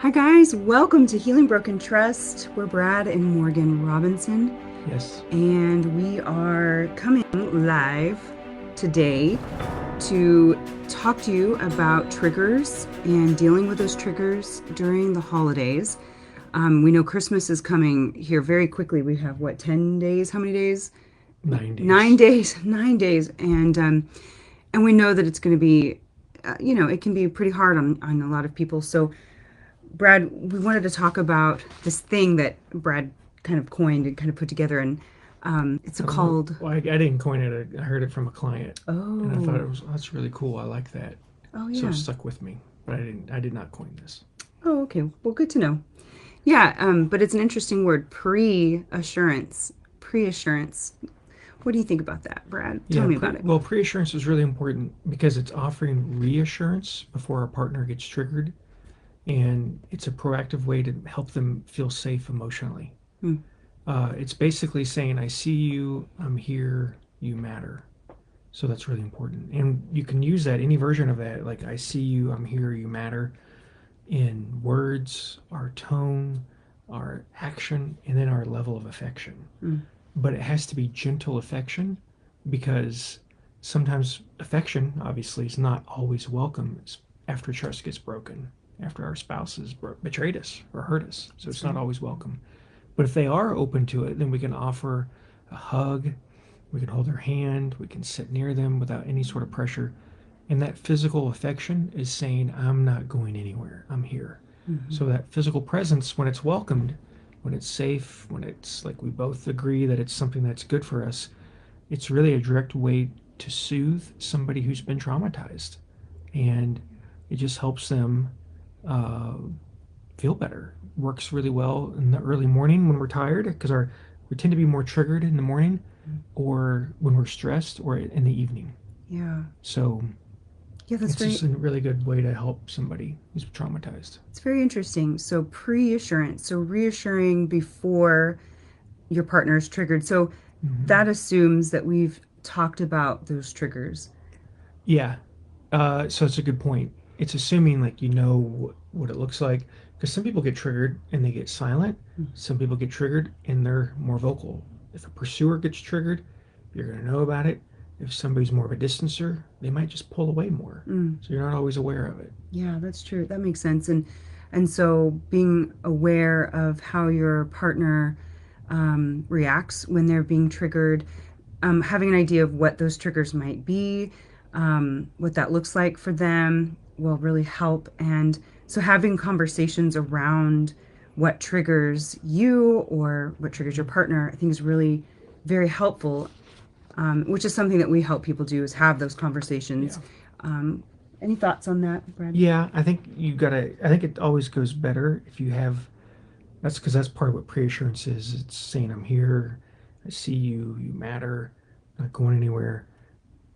Hi, guys. Welcome to Healing Broken Trust. We're Brad and Morgan Robinson, Yes. and we are coming live today to talk to you about triggers and dealing with those triggers during the holidays. We know Christmas is coming here very quickly. We have, what, 10 days? How many days? 9 9 days. days. 9 days. And we know that it's going to be, it can be pretty hard on a lot of people. So, Brad, we wanted to talk about this thing that Brad kind of coined and kind of put together, and it's I don't know. called. Well, I didn't coin it. I heard it from a client, and I thought Oh, that's really cool. I like that, oh so it yeah. stuck with me. But I did not coin this. Oh, okay. Well, good to know. Yeah, but it's an interesting word, pre-assurance. Pre-assurance. What do you think about that, Brad? Tell Yeah. me about it. Pre-assurance is really important because it's offering reassurance before our partner gets triggered, and it's a proactive way to help them feel safe emotionally. Hmm. It's basically saying, "I see you. I'm here. You matter." So that's really important. And you can use that, any version of that, like, "I see you, I'm here, you matter," in words, our tone, our action, and then our level of affection. Hmm. But it has to be gentle affection because sometimes affection, obviously, is not always welcome. It's after trust gets broken, after our spouse has betrayed us or hurt us. So That's it's not right. always welcome. But if they are open to it, then we can offer a hug, we can hold their hand, we can sit near them without any sort of pressure. And that physical affection is saying, "I'm not going anywhere, I'm here." Hmm. So that physical presence, when it's welcomed, when it's safe, when it's like we both agree that it's something that's good for us, it's really a direct way to soothe somebody who's been traumatized. And it just helps them uh, feel better. Works really well in the early morning when we're tired because we tend to be more triggered in the morning, or when we're stressed, or in the evening. Yeah. So Yeah, that's it's just very a really good way to help somebody who's traumatized. it's very interesting. So pre-assurance, so reassuring before your partner is triggered. So Mm-hmm. that assumes that we've talked about those triggers. Yeah. So it's a good point. It's assuming, like, what it looks like, because some people get triggered and they get silent. Some people get triggered and they're more vocal. If a pursuer gets triggered, you're going to know about it. If somebody's more of a distancer, they might just pull away more. Mm, So you're not always aware of it. yeah, that's true. That makes sense. And so being aware of how your partner reacts when they're being triggered, having an idea of what those triggers might be, what that looks like for them will really help. And so having conversations around what triggers you or what triggers your partner, I think is really very helpful, which is something that we help people do is have those Yeah. conversations. Um, any thoughts on that, Brad? Yeah, I think it always goes better if you have. That's because that's part of what pre-assurance is. It's saying, "I'm here, I see you, you matter, not going anywhere."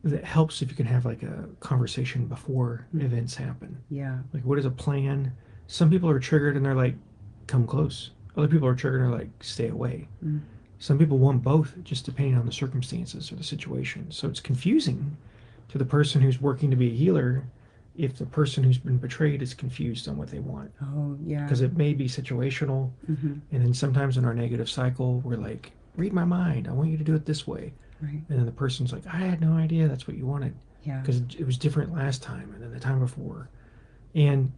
That helps if you can have like a conversation before Mm, events happen. yeah. Like, what is a plan? Some people are triggered and they're like, "Come close." Other people are triggered and they're like, "Stay away." Mm, Some people want both, just depending on the circumstances or the situation. So it's confusing to the person who's working to be a healer if the person who's been betrayed is confused on what they want, oh, yeah. because it may be situational. Hmm. And then sometimes in our negative cycle, we're like, "Read my mind. I want you to do it this way." Right. And then the person's like, "I had no idea that's what you wanted Yeah. because it was different last time and then the time before." And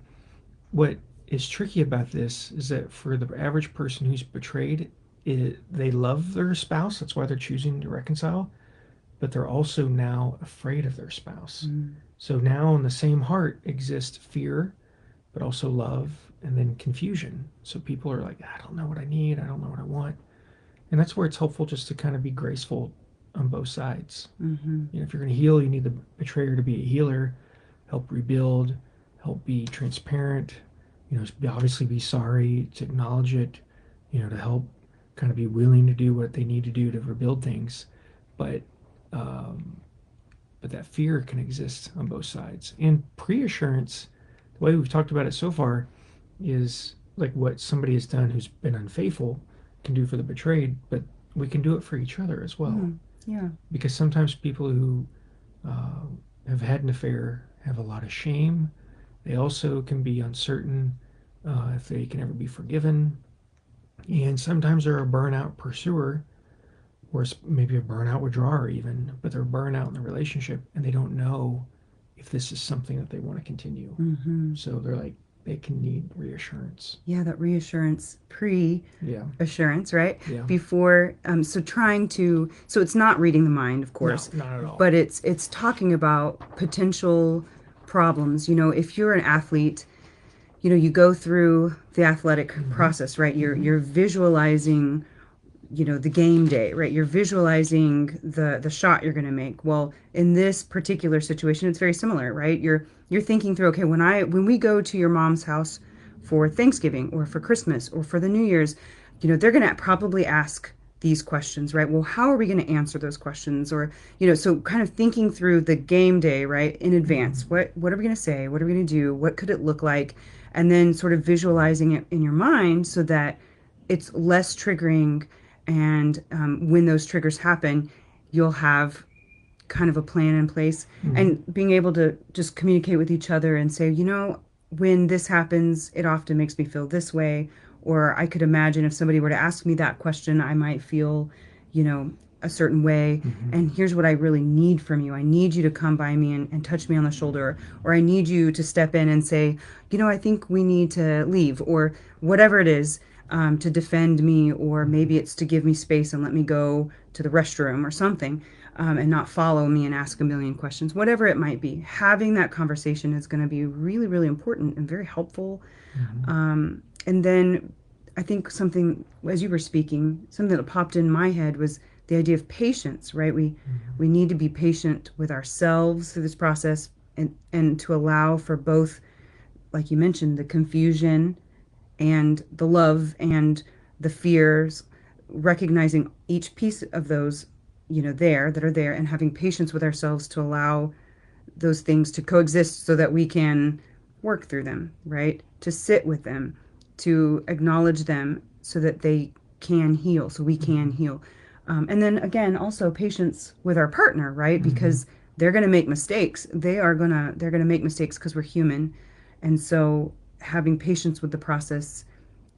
what is tricky about this is that for the average person who's betrayed, they love their spouse. That's why they're choosing to reconcile. But they're also now afraid of their spouse. Mm, So now in the same heart exists fear, but also love, and then confusion. So people are like, "I don't know what I need. I don't know what I want." And that's where it's helpful just to kind of be graceful on both sides. mm-hmm. If you're going to heal, you need the betrayer to be a healer, help rebuild, help be transparent, obviously be sorry, to acknowledge it, to help kind of be willing to do what they need to do to rebuild things. But um, but that fear can exist on both sides. And pre-assurance, the way we've talked about it so far, is like what somebody has done who's been unfaithful can do for the betrayed, but we can do it for each other as well. Mm, yeah. Because sometimes people who have had an affair have a lot of shame. They also can be uncertain if they can ever be forgiven. And sometimes they're a burnout pursuer, or maybe a burnout withdrawer even, but they're burnout in the relationship and they don't know if this is something that they want to continue. Hmm. So they're like, they can need reassurance. Yeah, that reassurance, Yeah, pre-assurance, right? yeah. Before, so trying to, so it's not reading the mind, of No, course, not at all. but it's talking about potential problems. If you're an athlete, you go through the athletic Mm-hmm. process, right? You're Mm-hmm. you're visualizing the game day, right? You're visualizing the shot you're going to make. Well, in this particular situation, it's very similar, right? You're thinking through, okay, when we go to your mom's house for Thanksgiving or for Christmas or for the New Year's, they're going to probably ask these questions, right? Well, how are we going to answer those questions? Or, so kind of thinking through the game day, right, in Mm-hmm. advance. What are we going to say? What are we going to do? What could it look like? And then sort of visualizing it in your mind so that it's less triggering. And when those triggers happen, you'll have kind of a plan in place Mm-hmm. and being able to just communicate with each other and say, when this happens, it often makes me feel this way. Or I could imagine if somebody were to ask me that question, I might feel, you know, a certain way. Mm-hmm. And here's what I really need from you. I need you to come by me and touch me on the shoulder, or I need you to step in and say, I think we need to leave, or whatever it is, to defend me, or Mm-hmm. maybe it's to give me space and let me go to the restroom or something, and not follow me and ask a million questions, whatever it might be. Having that conversation is going to be really, really important and very helpful. Mm-hmm. And then I think something, as you were speaking, something that popped in my head was the idea of patience, right? We need to be patient with ourselves through this process, and to allow for both, like you mentioned, the confusion and the love and the fears, recognizing each piece of those, that are there, and having patience with ourselves to allow those things to coexist so that we can work through them, right? To sit with them, to acknowledge them so that they can heal, so we can Mm-hmm. heal. And then again, also patience with our partner, right? Mm-hmm. Because they're going to make mistakes. They're going to make mistakes because we're human. And so having patience with the process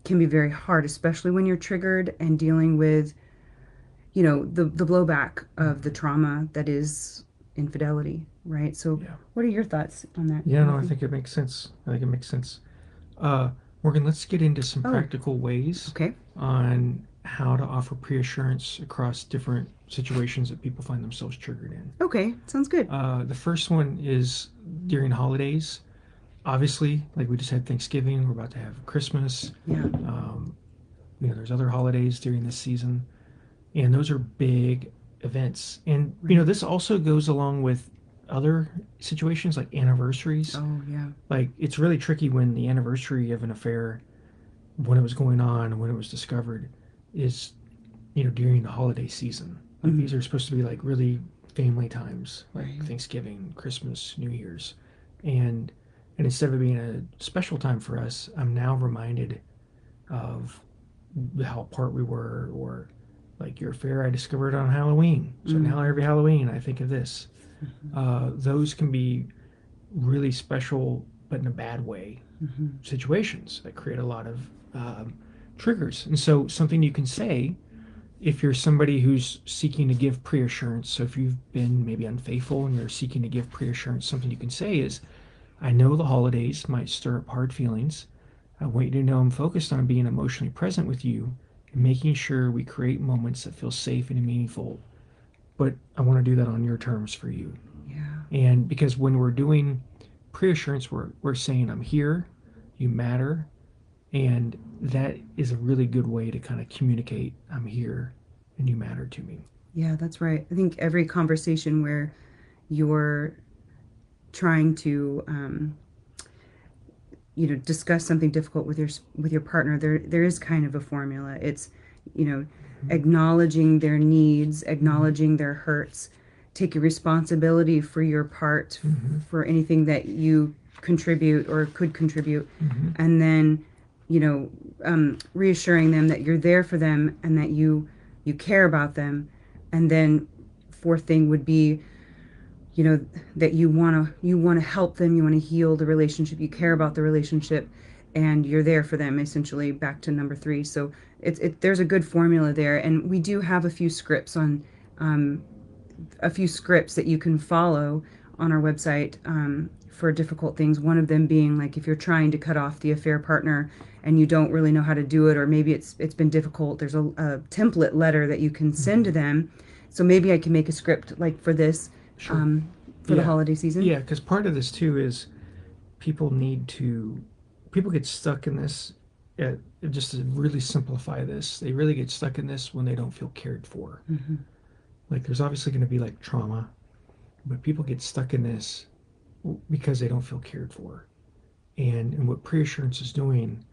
can be very hard, especially when you're triggered and dealing with, the blowback of the Mm-hmm. trauma that is infidelity, right? So, Yeah. what are your thoughts on that, Yeah, no, I Matthew? think it makes sense. I think it makes sense. Uh, Morgan, let's get into some Oh, practical ways okay. on how to offer reassurance across different situations that people find themselves triggered in. Okay, sounds good. The first one is during holidays. Obviously, like we just had Thanksgiving, we're about to have Christmas. Yeah, Um, there's other holidays during this season, and those are big events. And right. this also goes along with other situations like anniversaries. Oh, yeah. Like it's really tricky when the anniversary of an affair, when it was going on, when it was discovered, is during the holiday season. Like Mm, these are supposed to be like really family times, like right. Thanksgiving, Christmas, New Year's, and and instead of it being a special time for us, I'm now reminded of how apart we were, or like your affair I discovered on Halloween. So now Mm, every Halloween I think of this. mm-hmm, Those can be really special, but in a bad way, mm-hmm, situations that create a lot of triggers. And so something you can say if you're somebody who's seeking to give pre-assurance, so if you've been maybe unfaithful and you're seeking to give pre-assurance, something you can say is, I know the holidays might stir up hard feelings. I want you to know I'm focused on being emotionally present with you and making sure we create moments that feel safe and meaningful. But I want to do that on your terms for you. yeah. And because when we're doing pre-assurance, we're saying I'm here, you matter, and that is a really good way to kind of communicate I'm here and you matter to me. Yeah, that's right. I think every conversation where you're trying to, discuss something difficult with your partner, there is kind of a formula. It's, you know Mm-hmm. acknowledging their needs, Mm-hmm. acknowledging their hurts, taking responsibility for your part, Mm-hmm. for anything that you contribute or could contribute, Mm-hmm. and then, reassuring them that you're there for them and that you care about them. And then fourth thing would be, you know that you want to help them, you want to heal the relationship, you care about the relationship, and you're there for them essentially back to number three. So there's a good formula there, and we do have um, a few scripts that you can follow on our website for difficult things. One of them being like if you're trying to cut off the affair partner and you don't really know how to do it, or maybe it's been difficult. There's a template letter that you can send to Hmm. them. So maybe I can make a script like for this Sure. um, for the Yeah. holiday season. Yeah, because part of this too is people need to, people get stuck in this. uh, just to really simplify this, they really get stuck in this when they don't feel cared for. Hmm. Like there's obviously going to be like trauma, but people get stuck in this because they don't feel cared for. And what pre-assurance is doing,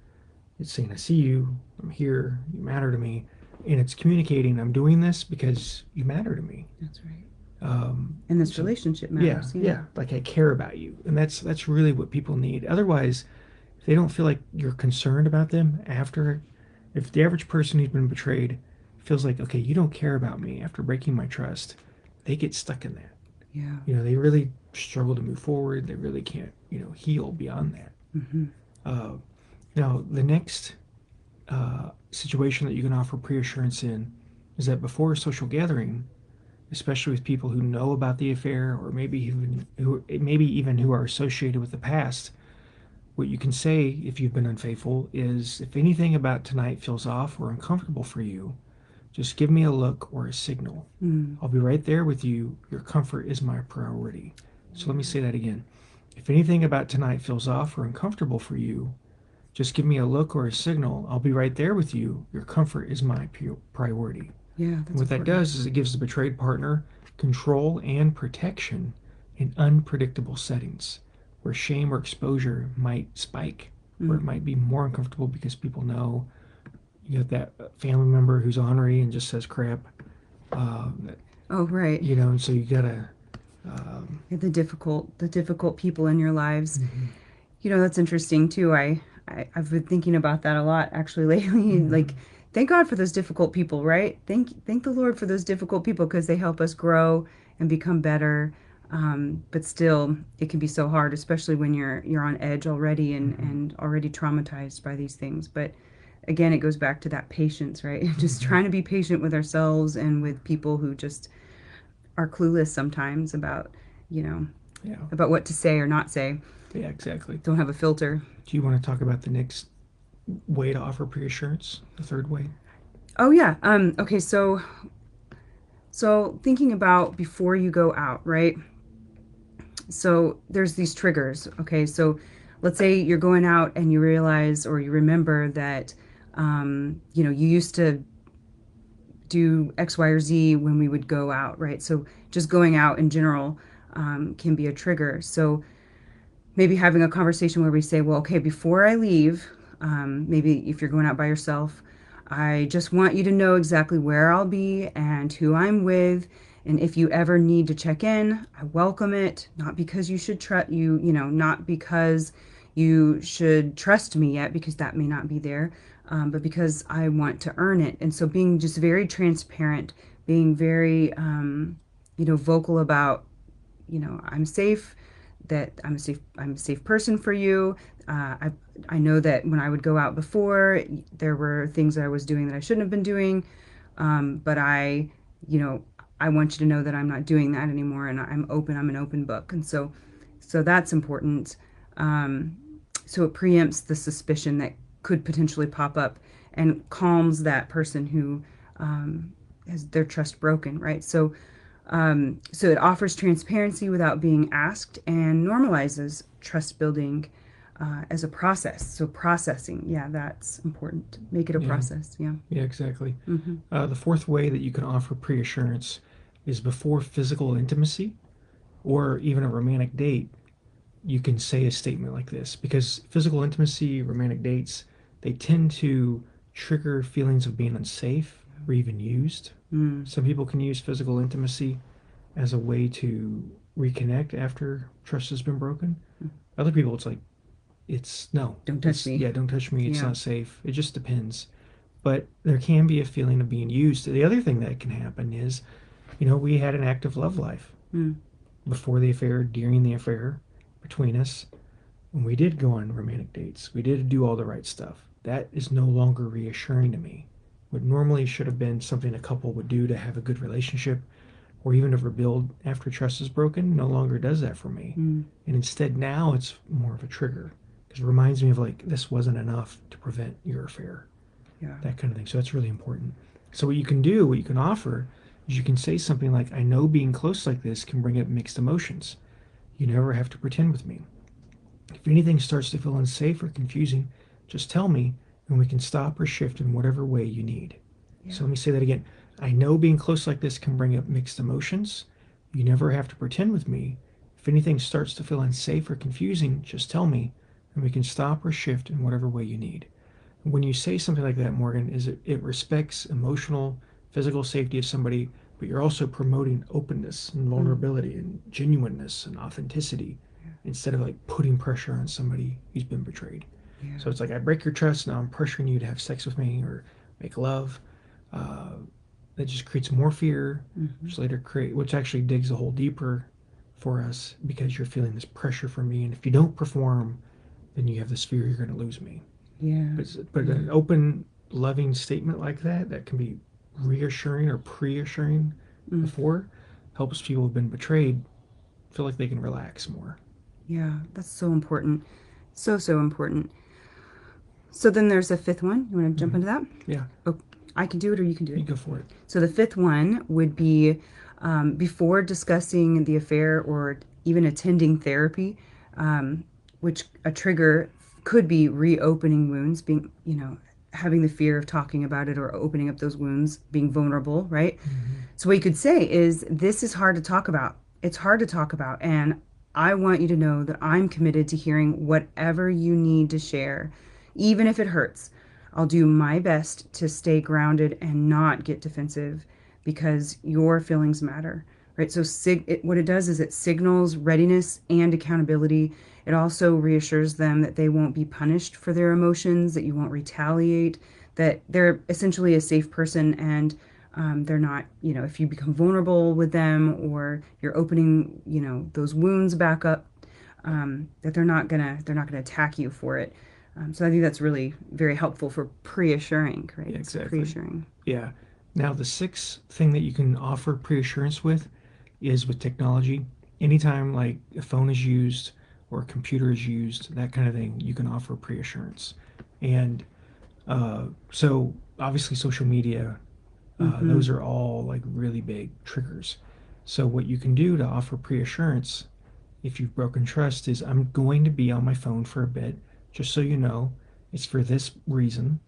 it's saying, I see you, I'm here, you matter to me. And it's communicating, I'm doing this because you matter to me. That's right. Um, And this so relationship yeah, matters. Yeah. yeah, like I care about you. And that's really what people need. Otherwise, if they don't feel like you're concerned about them after, if the average person who's been betrayed feels like, okay, you don't care about me after breaking my trust, they get stuck in that. Yeah. They really struggle to move forward. They really can't, heal beyond that. Hmm. Uh, Now, the next situation that you can offer pre-assurance in is that before a social gathering, especially with people who know about the affair, or maybe even who are associated with the past, what you can say if you've been unfaithful is, if anything about tonight feels off or uncomfortable for you, just give me a look or a signal. Mm. I'll be right there with you. Your comfort is my priority. So let me Yeah. say that again. If anything about tonight feels off or uncomfortable for you, just give me a look or a signal. I'll be right there with you. Your comfort is my priority. Yeah, And that's what that important. does is it gives the betrayed partner control and protection in unpredictable settings where shame or exposure might spike, where it Mm. might be more uncomfortable because people know you got that family member who's ornery and just says crap. That, Oh, right. and so you gotta. Um, The difficult people in your lives. mhm, That's interesting too. I've been thinking about that a lot actually lately. Like, mhm, thank God for those difficult people, right? Thank the Lord for those difficult people because they help us grow and become better. But still, it can be so hard, especially when you're on edge already mhm, and already traumatized by these things. But again, it goes back to that patience, right? Just mhm. trying to be patient with ourselves and with people who just are clueless sometimes you know, Yeah, about what to say or not say. yeah, exactly. Don't have a filter. Do you want to talk about the next way to offer pre-assurance? The third way? Oh yeah. Okay, so thinking about before you go out, right? So there's these triggers. Okay, so let's say you're going out and you realize or you remember that you used to do X, Y, or Z when we would go out, right? So just going out in general can be a trigger. So maybe having a conversation where we say, well, okay, before I leave, maybe if you're going out by yourself, I just want you to know exactly where I'll be and who I'm with. And if you ever need to check in, I welcome it. Not because you should trust not because you should trust me yet, because that may not be there, but because I want to earn it. And so being just very transparent, being very, vocal about I'm safe, that I'm a safe person for you. I know that when I would go out before, there were things that I was doing that I shouldn't have been doing, but you know, I want you to know that I'm not doing that anymore, and I'm open. I'm an open book, and so that's important. Um, so it preempts the suspicion that could potentially pop up and calms that person who has their trust broken, right? So it offers transparency without being asked and normalizes trust building as a process. So processing, yeah, that's important. Make it a Yeah, process. Yeah. yeah, exactly. Mm-hmm. The fourth way that you can offer pre-assurance is before physical intimacy or even a romantic date. You can say a statement like this, because physical intimacy, romantic dates, they tend to trigger feelings of being unsafe or even used. Mm. Some people can use physical intimacy as a way to reconnect after trust has been broken. Other people, it's like, it's no, Don't touch it's, me. yeah, don't touch me, it's Yeah. not safe. It just depends. But there can be a feeling of being used. The other thing that can happen is, we had an active love life Mm. before the affair, during the affair, between us. when we did go on romantic dates, we did do all the right stuff. That is no longer reassuring to me. What normally should have been something a couple would do to have a good relationship or even to rebuild after trust is broken no longer does that for me. Mm. And instead, now it's more of a trigger because it reminds me of like, this wasn't enough to prevent your affair, Yeah. that kind of thing. So that's really important. So, what you can do, what you can offer, is you can say something like, I know being close like this can bring up mixed emotions. You never have to pretend with me. If anything starts to feel unsafe or confusing, just tell me and we can stop or shift in whatever way you need. Yeah. So let me say that again. I know being close like this can bring up mixed emotions. You never have to pretend with me. If anything starts to feel unsafe or confusing, just tell me and we can stop or shift in whatever way you need. When you say something like that, Morgan, is it respects emotional, physical safety of somebody, but you're also promoting openness and Mm. vulnerability and genuineness and authenticity Yeah. instead of like putting pressure on somebody who's been betrayed. Yeah. So it's like I break your trust, now I'm pressuring you to have sex with me or make love. Uh, that just creates more fear, Mm-hmm. which actually digs a hole deeper for us because you're feeling this pressure from me, and if you don't perform, then you have this fear you're going to lose me. Yeah. But Yeah. an open, loving statement like that can be reassuring or preassuring Mm. before helps people who've been betrayed feel like they can relax more. Yeah. That's so important. So, so important. So then there's a fifth one. You want to jump Mm-hmm. into that? Yeah, Oh, I can do it or you can do you it. go for it. So the fifth one would be before discussing the affair or even attending therapy, which a trigger could be reopening wounds, being, having the fear of talking about it or opening up those wounds, being vulnerable, right? Mm-hmm. So what you could say is, this is hard to talk about. It's hard to talk about. And I want you to know that I'm committed to hearing whatever you need to share, even if it hurts. I'll do my best to stay grounded and not get defensive because your feelings matter, right? So what it does is it signals readiness and accountability. It also reassures them that they won't be punished for their emotions, that you won't retaliate, that they're essentially a safe person and they're not, if you become vulnerable with them or you're opening, those wounds back up, that they're not gonna attack you for it. So I think that's really very helpful for pre-assuring, right? Yeah, It's exactly. pre-assuring. Yeah. Now, the sixth thing that you can offer preassurance with is with technology. Anytime like a phone is used or a computer is used, that kind of thing, you can offer preassurance. And so, obviously, social media, Mm-hmm. those are all like really big triggers. So, what you can do to offer preassurance if you've broken trust is I'm going to be on my phone for a bit, just so you know, it's for this reason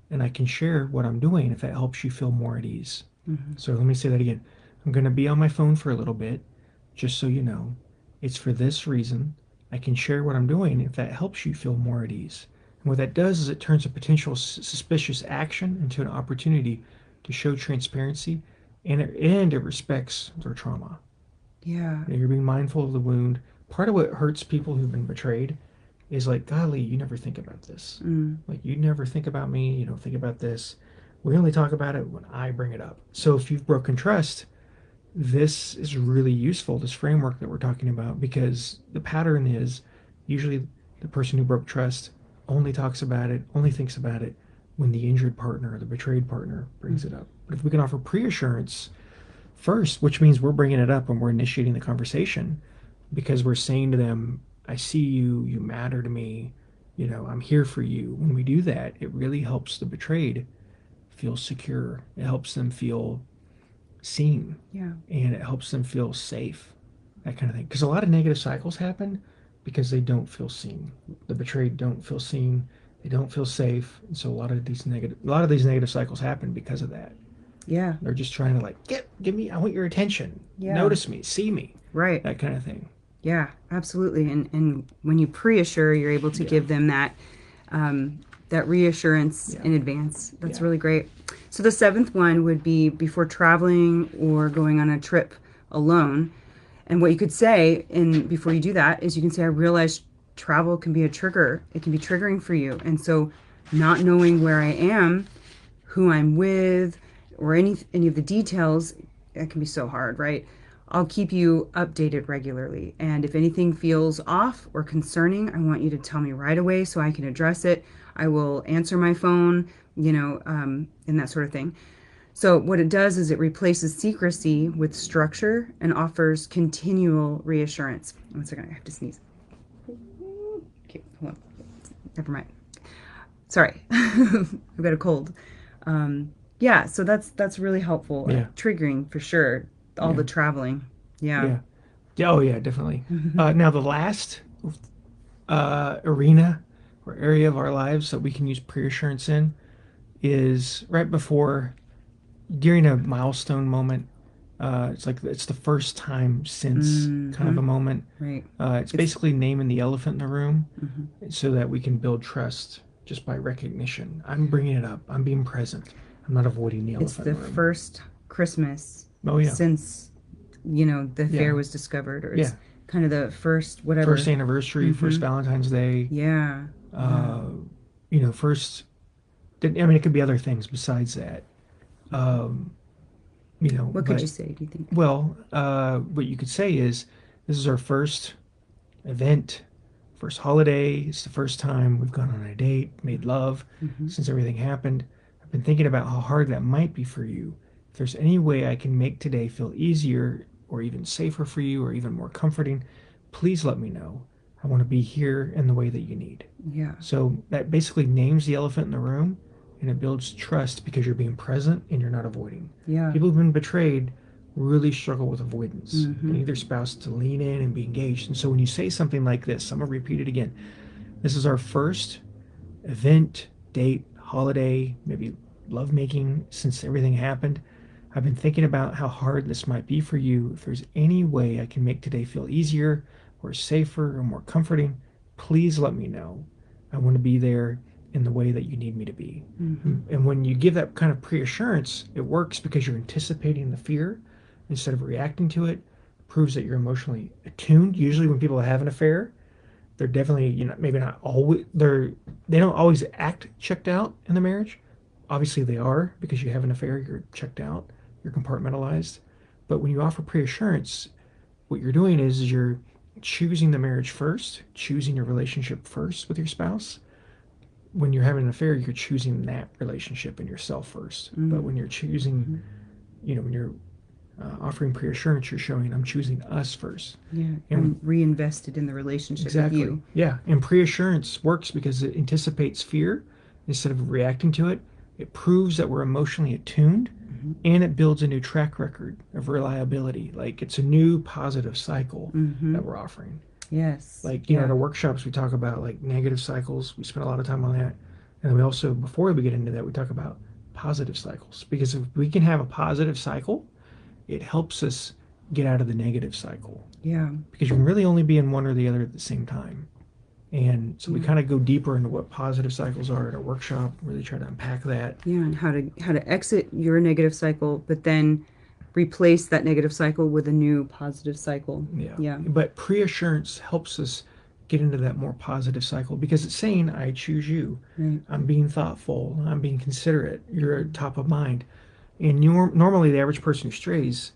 and I can share what I'm doing if that helps you feel more at ease. Mm-hmm. So let me say that again. I'm going to be on my phone for a little bit, just so you know. It's for this reason. I can share what I'm doing if that helps you feel more at ease. And what that does is it turns a potential suspicious action into an opportunity to show transparency and it respects their trauma. Yeah. You're being mindful of the wound. Part of what hurts people who've been betrayed is like, golly, you never think about this. Mm. Like, you never think about me. You don't think about this. We only talk about it when I bring it up. So if you've broken trust, this is really useful, this framework that we're talking about, because the pattern is usually the person who broke trust only talks about it, only thinks about it when the injured partner or the betrayed partner brings it Mm. up. But if we can offer preassurance first, which means we're bringing it up when we're initiating the conversation, because we're saying to them, I see you, you matter to me, I'm here for you. When we do that, it really helps the betrayed feel secure. It helps them feel seen Yeah. and it helps them feel safe, that kind of thing. Because a lot of negative cycles happen because they don't feel seen. The betrayed don't feel seen, they don't feel safe. And so a lot of these negative cycles happen because of that. Yeah. They're just trying to like give me, I want your attention, Yeah. notice me, see me, Right. that kind of thing. Yeah, absolutely. And when you pre-assure, you're able to Yeah, give them that reassurance yeah, in advance. That's yeah. really great. So the seventh one would be before traveling or going on a trip alone. And what you could say in before you do that is you can say, I realize travel can be a trigger. It can be triggering for you. And so not knowing where I am, who I'm with, or any of the details, that can be so hard, right? I'll keep you updated regularly. And if anything feels off or concerning, I want you to tell me right away so I can address it. I will answer my phone, and that sort of thing. So, what it does is it replaces secrecy with structure and offers continual reassurance. One second, I have to sneeze. Okay, hold on. Never mind. Sorry, I've got a cold. Yeah, so that's really helpful. Yeah, Triggering for sure. All yeah, the traveling. Yeah. yeah. Yeah, oh yeah, definitely. Now the last arena or area of our lives that we can use pre-assurance in is right before, during a milestone moment. It's like it's the first time since kind of Mm-hmm. a moment. Right. It's It's basically naming the elephant in the room mhm. so that we can build trust just by recognition. I'm bringing it up. I'm being present. I'm not avoiding the It's elephant the in the room. first Christmas Oh yeah, since the yeah, affair was discovered, or yeah. it's kind of the first First whatever. anniversary, first Mm-hmm. Valentine's Day. Yeah. Yeah. Uh, first. I mean, it could be other things besides that. Um, What could you but say, do you think? well, what you could say is this is our first event, first holiday. It's the first time we've gone on a date, made love Mm-hmm. since everything happened. I've been thinking about how hard that might be for you. If there's any way I can make today feel easier or even safer for you or even more comforting, please let me know. I want to be here in the way that you need. Yeah. So that basically names the elephant in the room and it builds trust because you're being present and you're not avoiding. Yeah. People who've been betrayed really struggle with avoidance. They Mm-hmm. need their spouse to lean in and be engaged. And so when you say something like this, I'm going to repeat it again. This is our first event, date, holiday, maybe lovemaking since everything happened. I've been thinking about how hard this might be for you. If there's any way I can make today feel easier or safer or more comforting, please let me know. I want to be there in the way that you need me to be. Mm-hmm. And when you give that kind of preassurance, it works because you're anticipating the fear instead of reacting to it. It proves that you're emotionally attuned. Usually, when people have an affair, they're definitely, maybe not always, they don't always act checked out in the marriage. Obviously they are, because you have an affair, you're checked out, you're compartmentalized. But when you offer preassurance, what you're doing is you're choosing the marriage first, choosing your relationship first with your spouse. When you're having an affair, you're choosing that relationship and yourself first. But when you're choosing, Mm-hmm. when you're offering preassurance, you're showing I'm choosing us first. Yeah. And I'm reinvested in the relationship with exactly. you. Yeah. And preassurance works because it anticipates fear instead of reacting to it. It proves that we're emotionally attuned Mm-hmm. and it builds a new track record of reliability. Like it's a new positive cycle Mm-hmm. that we're offering. Yes. Like, at Yeah. our workshops, we talk about like negative cycles. We spend a lot of time on that. And then we also, before we get into that, we talk about positive cycles because if we can have a positive cycle, it helps us get out of the negative cycle Yeah. because you can really only be in one or the other at the same time. And so we Yeah. kind of go deeper into what positive cycles are at our workshop, really try to unpack that. Yeah. And how to exit your negative cycle, but then replace that negative cycle with a new positive cycle. Yeah. Yeah. But preassurance helps us get into that more positive cycle because it's saying, I choose you. Right. I'm being thoughtful. I'm being considerate. You're top of mind. And normally, the average person who strays,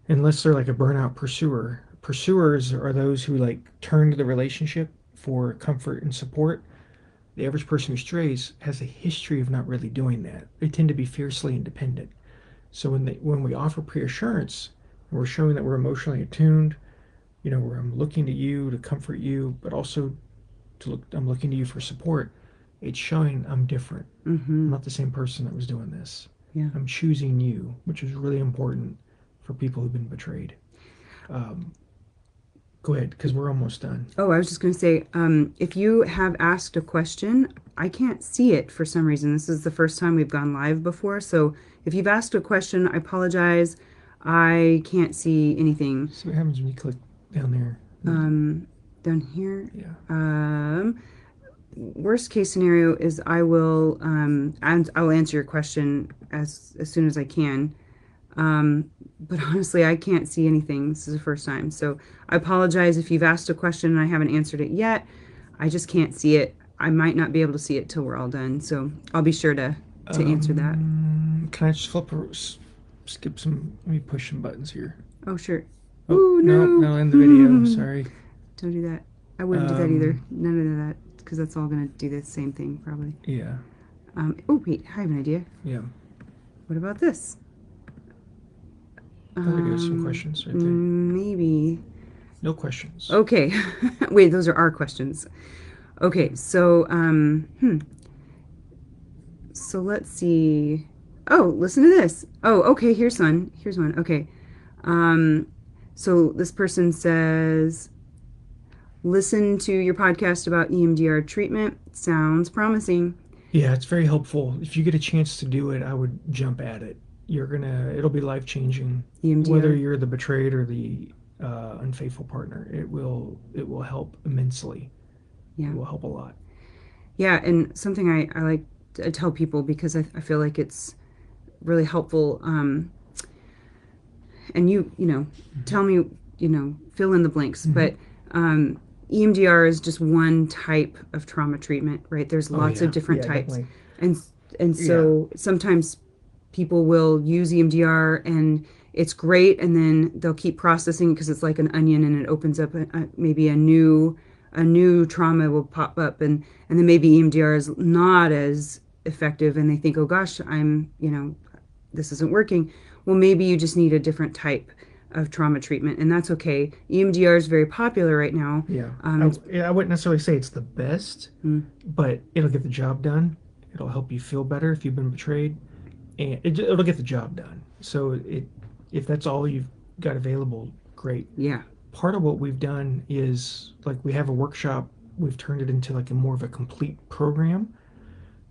unless they're like a burnout pursuer, pursuers are those who like turn to the relationship for comfort and support. The average person who strays has a history of not really doing that. They tend to be fiercely independent. So when we offer preassurance and we're showing that we're emotionally attuned, where I'm looking to you to comfort you, but also I'm looking to you for support. It's showing I'm different. I'm Mm-hmm. not the same person that was doing this. Yeah. I'm choosing you, which is really important for people who've been betrayed. Um, Go ahead, because we're almost done. Oh, I was just going to say, if you have asked a question, I can't see it for some reason. This is the first time we've gone live before. So if you've asked a question, I apologize. I can't see anything. See what happens when you click down there. Um, Down here. Yeah. Um, Worst case scenario is and I will answer your question as soon as I can. But honestly, I can't see anything. This is the first time. So I apologize if you've asked a question and I haven't answered it yet. I just can't see it. I might not be able to see it till we're all done. So I'll be sure to answer that. Can I just skip some, let me push some buttons here. Oh, sure. Oh, Ooh, no, no. that'll end the video. Sorry. Don't do that. I wouldn't do that either. Um, None of that, because that's all going to do the same thing, probably. yeah, Oh, wait, I have an idea. yeah. What about this? Oh, there goes some questions right there. Maybe. No questions. Okay. Wait, those are our questions. Okay, so, so let's see. Oh, listen to this. Oh, okay, here's one. Here's one. Okay. Um, so this person says, listen to your podcast about EMDR treatment. Sounds promising. Yeah, it's very helpful. If you get a chance to do it, I would jump at it. It'll be life changing. Whether EMDR. you're the betrayed or the unfaithful partner, it will help immensely. It Yeah. will help a lot. Yeah, and something I like to tell people because I feel like it's really helpful. And you know, Mm-hmm. tell me, fill in the blanks. Mm-hmm. But EMDR is just one type of trauma treatment, right? There's Oh lots of yeah, different yeah, types, definitely. and and Yeah, so sometimes people will use EMDR and it's great, and then they'll keep processing because it's like an onion and it opens up maybe a new trauma will pop up, and then maybe EMDR is not as effective, and they think, oh gosh, this isn't working. Well, maybe you just need a different type of trauma treatment, and that's okay. EMDR is very popular right now. yeah. It's I wouldn't necessarily say it's the best, mm, but it'll get the job done. It'll help you feel better if you've been betrayed, and it'll get the job done. So if that's all you've got available, great. yeah. Part of what we've done is like we have a workshop. We've turned it into like a more of a complete program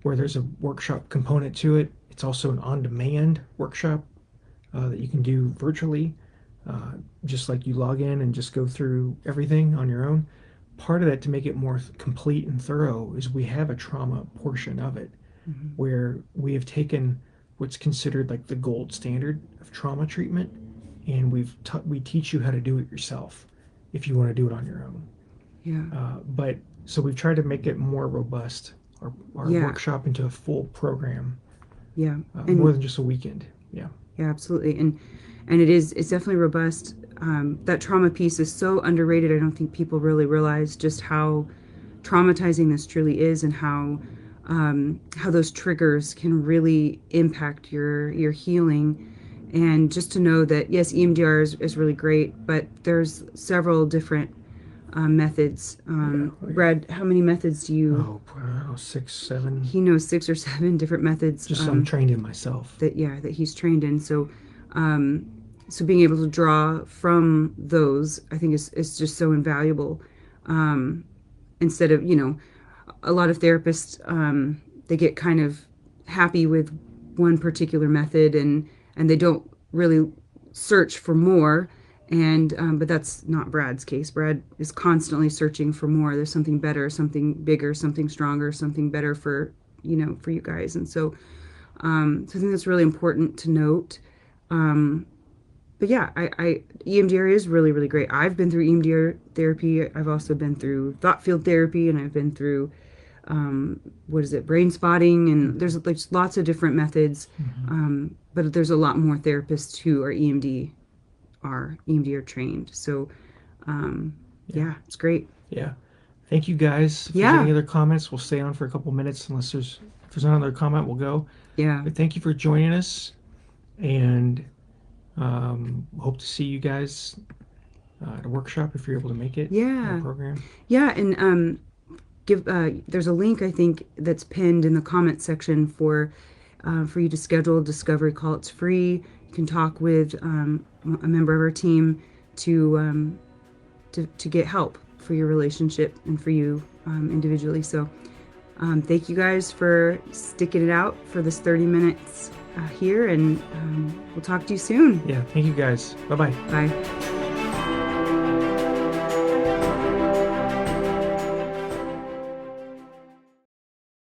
where there's a workshop component to it. It's also an on-demand workshop that you can do virtually, uh, just like you log in and just go through everything on your own. Part of that to make it more complete and thorough is we have a trauma portion of it Hmm. where we have taken what's considered like the gold standard of trauma treatment and we teach you how to do it yourself if you want to do it on your own. Yeah. But so we've tried to make it more robust, our Yeah. workshop into a full program, Yeah. more And than just a weekend. Yeah. yeah, absolutely. And it's definitely robust. That trauma piece is so underrated. I don't think people really realize just how traumatizing this truly is, and how those triggers can really impact your healing. And just to know that yes, EMDR is really great, but there's several different methods. Yeah. Brad, how many methods do you? Oh, I don't know, 6, 7. He knows 6 or 7 different methods. Just I'm trained in myself. That he's trained in. Um, so being able to draw from those, I think is just so invaluable. Um, Instead of a lot of therapists, they get kind of happy with one particular method, and they don't really search for more. And but that's not Brad's case. Brad is constantly searching for more. There's something better, something bigger, something stronger, something better for you guys. And so I think that's really important to note. Um, but yeah, EMDR is really, really great. I've been through EMDR therapy. I've also been through thought field therapy, and I've been through what is it, brain spotting, and Mm-hmm. there's lots of different methods. Mm-hmm. But there's a lot more therapists who are EMDR trained. So Yeah. yeah, it's great. Yeah. Thank you guys. If there's Yeah, any other comments, we'll stay on for a couple minutes unless if there's another comment, we'll go. yeah, But thank you for joining us, and hope to see you guys at a workshop if you're able to make it, or a yeah, program. yeah. And there's a link I think that's pinned in the comment section for you to schedule a discovery call. It's free. You can talk with a member of our team to to get help for your relationship and for you individually. So thank you guys for sticking it out for this 30 minutes here, and we'll talk to you soon. Yeah. Thank you guys. Bye bye. Bye.